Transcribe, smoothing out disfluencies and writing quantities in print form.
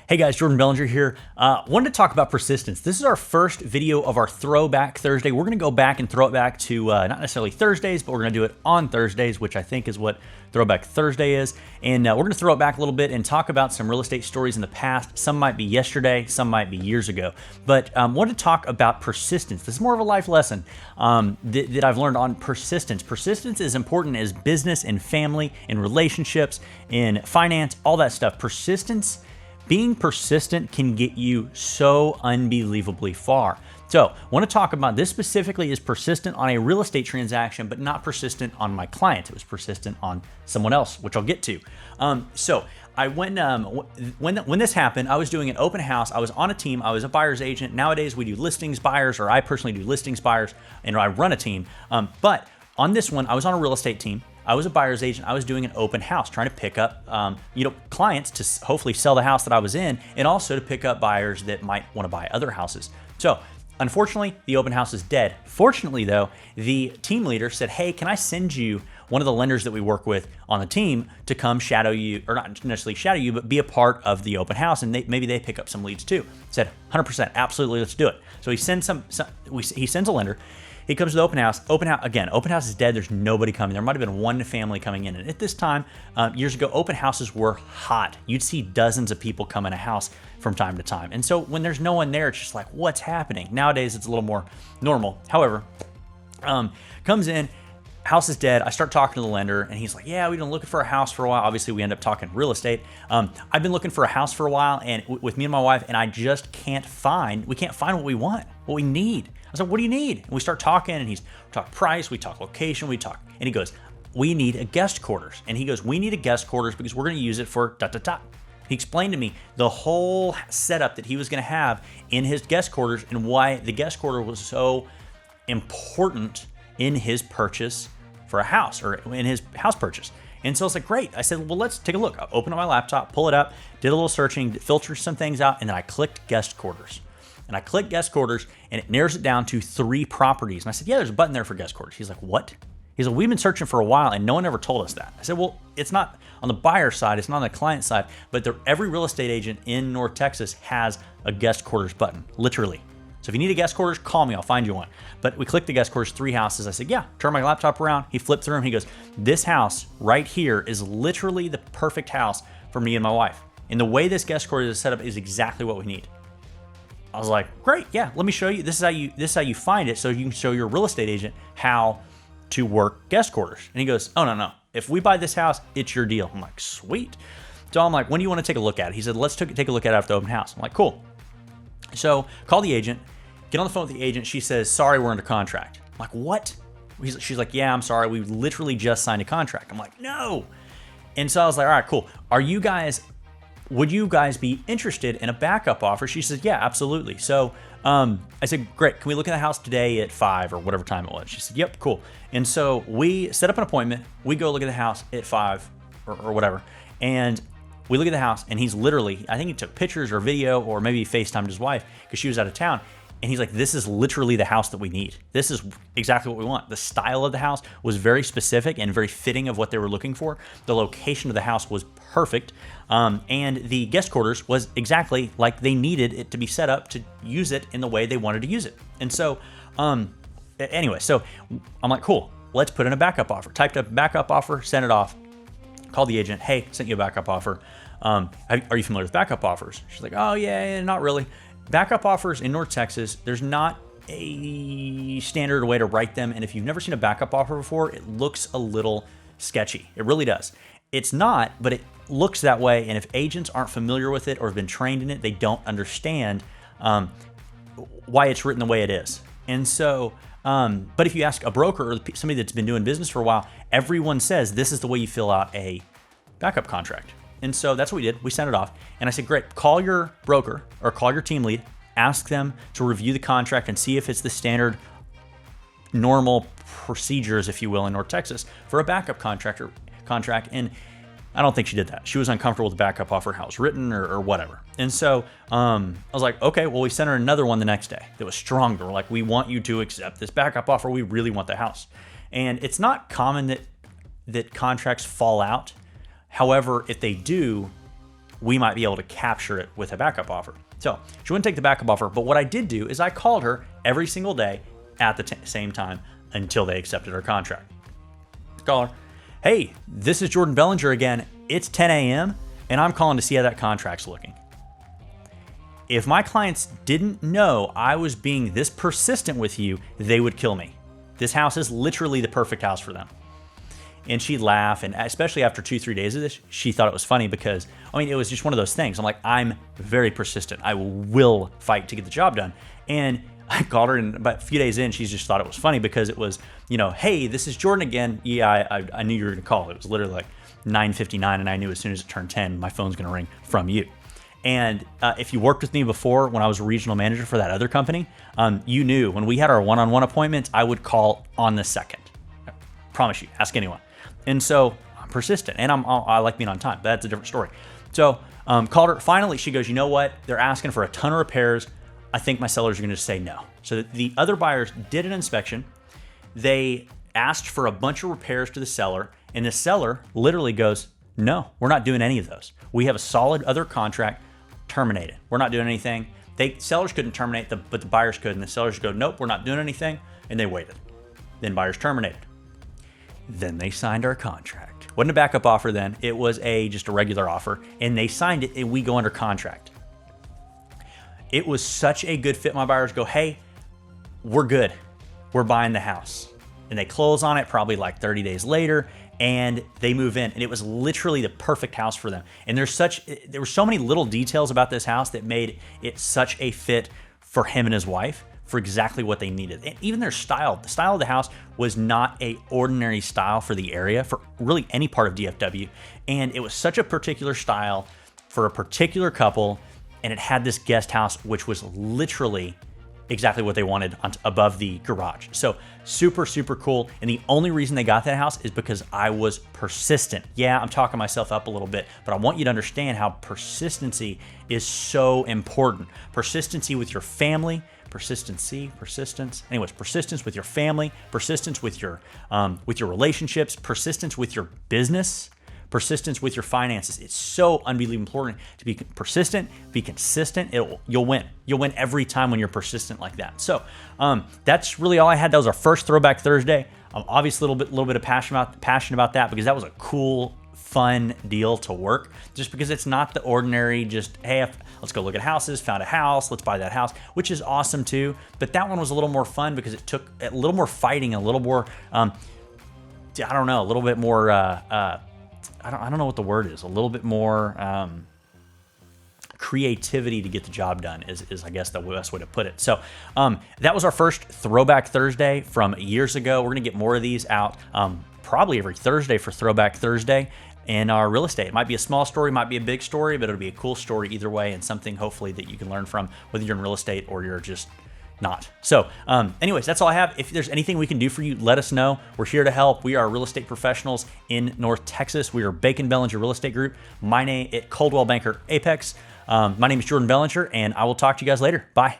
Hey guys, Jordan Bellinger here. Wanted to talk about persistence. This is our first video of our Throwback Thursday. We're going to go back and throw it back to not necessarily Thursdays, but we're going to do it on Thursdays, which I think is what Throwback Thursday is. And we're going to throw it back a little bit and talk about some real estate stories in the past. Some might be yesterday, some might be years ago. But wanted to talk about persistence. This is more of a life lesson that I've learned on persistence. Persistence is important as business and family, in relationships, in finance, all that stuff. Being persistent can get you so unbelievably far. So I want to talk about this specifically is persistent on a real estate transaction, but not persistent on my client. It was persistent on someone else, which I'll get to. So I went, when this happened, I was doing an open house. I was on a team. I was a buyer's agent. Nowadays we do listings buyers, or I personally do listings buyers, and I run a team. But on this one, I was on a real estate team. I was a buyer's agent. I was doing an open house, trying to pick up, clients to hopefully sell the house that I was in, and also to pick up buyers that might want to buy other houses. So unfortunately, the open house is dead. Fortunately though, the team leader said, hey, can I send you one of the lenders that we work with on the team to come shadow you, or not necessarily shadow you, but be a part of the open house, and maybe they pick up some leads too. Said 100%, absolutely, let's do it. So he sends he sends a lender. He comes to the open house. Open house is dead. There's nobody coming. There might have been one family coming in. And at this time, years ago, open houses were hot. You'd see dozens of people come in a house from time to time. And so when there's no one there, it's just like, what's happening? Nowadays, it's a little more normal. However, comes in, house is dead. I start talking to the lender, and he's like, yeah, we've been looking for a house for a while. Obviously, we end up talking real estate. I've been looking for a house for a while, and with me and my wife, and I just we can't find what we want, what we need. I was like, what do you need? And we start talking, and we talk price, we talk location, and he goes, we need a guest quarters. And he goes, we need a guest quarters because we're going to use it for da-da-da. He explained to me the whole setup that he was going to have in his guest quarters and why the guest quarter was so important in his purchase for a house, or in his house purchase. And so I was like, great. I said, well, let's take a look. I opened up my laptop, pull it up, did a little searching, filtered some things out, and then I clicked guest quarters. And I clicked guest quarters, and it narrows it down to 3 properties. And I said, yeah, there's a button there for guest quarters. He's like, what? He's like, we've been searching for a while, and no one ever told us that. I said, well, it's not on the buyer side, it's not on the client side, but every real estate agent in North Texas has a guest quarters button, literally. So if you need a guest quarters, call me, I'll find you one. But we clicked the guest quarters, 3 houses. I said, yeah, turn my laptop around. He flipped through them. He goes, this house right here is literally the perfect house for me and my wife. And the way this guest quarters is set up is exactly what we need. I was like, great, yeah, let me show you. This is how you find it, so you can show your real estate agent how to work guest quarters. And he goes, oh, no. If we buy this house, it's your deal. I'm like, sweet. So I'm like, when do you want to take a look at it? He said, let's take a look at it after the open house. I'm like, cool. So call the agent, get on the phone with the agent. She says, sorry, we're under contract. I'm like, what? She's like, yeah, I'm sorry. We literally just signed a contract. I'm like, no. And so I was like, all right, cool. Would you guys be interested in a backup offer? She says, yeah, absolutely. So I said, great. Can we look at the house today at 5 or whatever time it was? She said, yep, cool. And so we set up an appointment. We go look at the house at 5 or whatever. And we look at the house, and he's literally, I think he took pictures or video, or maybe he FaceTimed his wife because she was out of town. And he's like, this is literally the house that we need. This is exactly what we want. The style of the house was very specific and very fitting of what they were looking for. The location of the house was perfect. And the guest quarters was exactly like they needed it to be set up to use it in the way they wanted to use it. And so, anyway, so I'm like, cool, let's put in a backup offer. Typed up backup offer, sent it off, called the agent. Hey, sent you a backup offer. Are you familiar with backup offers? She's like, oh yeah, not really. Backup offers in North Texas, there's not a standard way to write them. And if you've never seen a backup offer before, it looks a little sketchy. It really does. It's not, but it looks that way. And if agents aren't familiar with it or have been trained in it, they don't understand why it's written the way it is. And so, but if you ask a broker or somebody that's been doing business for a while, everyone says this is the way you fill out a backup contract. And so that's what we did. We sent it off. And I said, great, call your broker or call your team lead, ask them to review the contract and see if it's the standard normal procedures, if you will, in North Texas for a backup contract. And I don't think she did that. She was uncomfortable with the backup offer, how it's written or whatever. And so I was like, okay, well, we sent her another one the next day that was stronger. We're like, we want you to accept this backup offer. We really want the house. And it's not common that contracts fall out. However, if they do, we might be able to capture it with a backup offer. So she wouldn't take the backup offer, but what I did do is I called her every single day at the same time until they accepted her contract. Call her, hey, this is Jordan Bellinger again. It's 10 a.m. and I'm calling to see how that contract's looking. If my clients didn't know I was being this persistent with you, they would kill me. This house is literally the perfect house for them. And she'd laugh, and especially after 2-3 days of this, she thought it was funny because, I mean, it was just one of those things. I'm like, I'm very persistent. I will fight to get the job done. And I called her, and about a few days in, she just thought it was funny because it was, hey, this is Jordan again. Yeah, I knew you were going to call. It was literally like 9:59, and I knew as soon as it turned 10, my phone's going to ring from you. And if you worked with me before when I was a regional manager for that other company, you knew when we had our one-on-one appointments, I would call on the second. I promise you, ask anyone. And so I'm persistent, and I like being on time. But that's a different story. So called her. Finally, she goes, you know what? They're asking for a ton of repairs. I think my sellers are going to say no. So the other buyers did an inspection. They asked for a bunch of repairs to the seller, and the seller literally goes, no, we're not doing any of those. We have a solid other contract. Terminated. We're not doing anything. Sellers couldn't terminate, but the buyers could, and the sellers go, nope, we're not doing anything, and they waited. Then buyers terminated. Then they signed our contract. Wasn't a backup offer then. It was just a regular offer, and they signed it, and we go under contract. It was such a good fit. My buyers go, hey, we're good. We're buying the house. And they close on it probably like 30 days later, and they move in, and it was literally the perfect house for them. And there were so many little details about this house that made it such a fit for him and his wife for exactly what they needed. And even their style, the style of the house was not a ordinary style for the area, for really any part of DFW. And it was such a particular style for a particular couple, and it had this guest house, which was literally exactly what they wanted above the garage. So super, super cool. And the only reason they got that house is because I was persistent. Yeah, I'm talking myself up a little bit, but I want you to understand how persistency is so important. Persistency with your family, persistence with your family, persistence with your relationships, persistence with your business, persistence with your finances. It's so unbelievably important to be persistent, be consistent. You'll win. You'll win every time when you're persistent like that. So that's really all I had. That was our first Throwback Thursday. I'm obviously a little bit of passionate about that because that was a cool, fun deal to work. Just because it's not the ordinary, just hey, let's go look at houses. Found a house. Let's buy that house, which is awesome too. But that one was a little more fun because it took a little more fighting, a little more, a little bit more. I don't know what the word is. A little bit more creativity to get the job done is I guess the best way to put it. So that was our first Throwback Thursday from years ago. We're gonna get more of these out probably every Thursday for Throwback Thursday in our real estate. It might be a small story, might be a big story, but it'll be a cool story either way, and something hopefully that you can learn from, whether you're in real estate or you're just not. So anyways, that's all I have. If there's anything we can do for you, let us know. We're here to help. We are real estate professionals in North Texas. We are Bacon Bellinger Real Estate Group. My name at Coldwell Banker Apex. My name is Jordan Bellinger, and I will talk to you guys later. Bye.